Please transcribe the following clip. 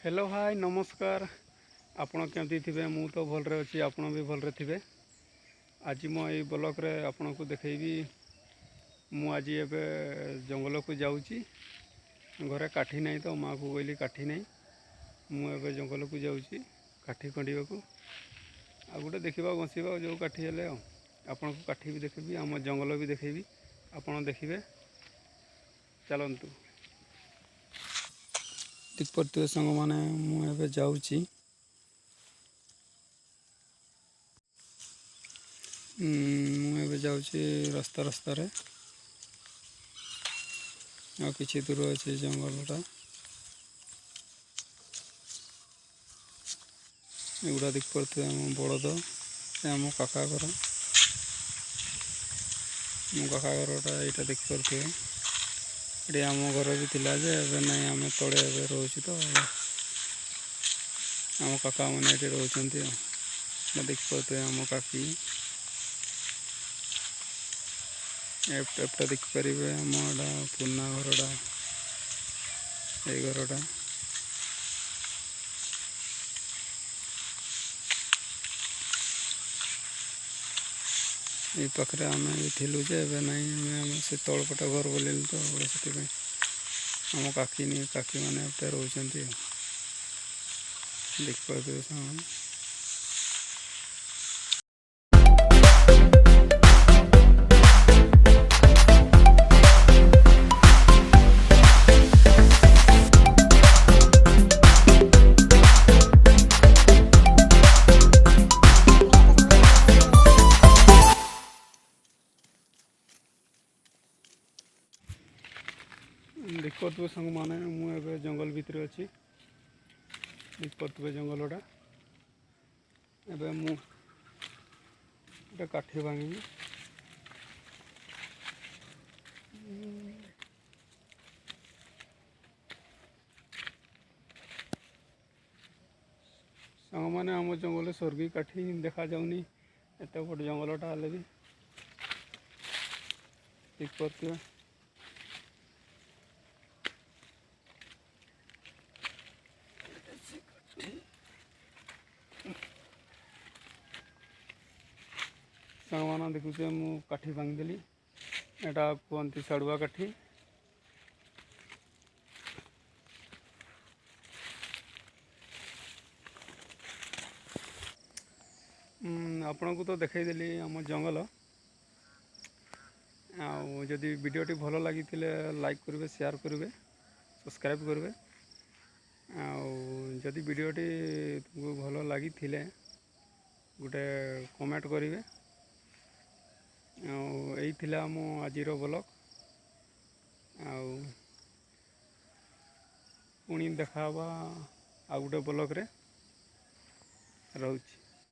Hello hi नमस्कार। आपण केमती थिबे? मु तो भलरे अच्छी, आपण भी भलरे थिबे। आज मो ये ब्लॉग रे आपण को देखेबी। मु आज एबे जंगल को जाऊची। घरे काठी नहीं तो माँ को कहली काठी नहीं, मु एबे जंगल को जाऊची काठी खंडिबा को। आ गोटे देखा बसवा जो काठी हेले आपण को काठी भी देखेबी, आम जंगल भी देखेबी, आपण देखिबे। चलतु दिखपे सांग मैंने मुझे जाऊँगी मुझे जाऊँगी रास्ता रास्ता रे आ किसी दूर अच्छे जंगलटा एगुड़ा दिख पड़े आम बड़द आम काका घर मो काका घरटा यहाँ देख पड़े ये आम घर भी थिला जे एबे नहीं आम तले रोचे तो आम काका मैंने ये रोचते देख पड़े आम काकी एपटा देखिपारे आम पुना घरटा ये घरटा ये पाखे आम थिलु जे एबे नहीं आम से तलपटा घर बोल तो से आम काकी काकी मैंने एपटे रोचते देख पारे सामान। देख पारे सांग मैंने मुझे जंगल भितर अच्छी देख पारे जंगलटा एबे मुझे काठी भांगी सांग मैंने आम जंगल स्वर्गी काठी देखा जाऊनी एत बड़ जंगलटा हेल्ले भी देख पारे सांग मैंने देखुचे मु काठी भांगदेली एटा कहती साड़ुआ काठी आपण को तो देखेदेली आम जंगल आदि वीडियोटी भल लगी लाइक करेंगे, शेयर करेंगे, सब्सक्राइब करेंगे। आदि वीडियोटी तुमको भल लगी गोटे कमेंट करेंगे। यही थी आम आज ब्लॉग पुणी देखा आ गोटे ब्लॉग रे रहूची।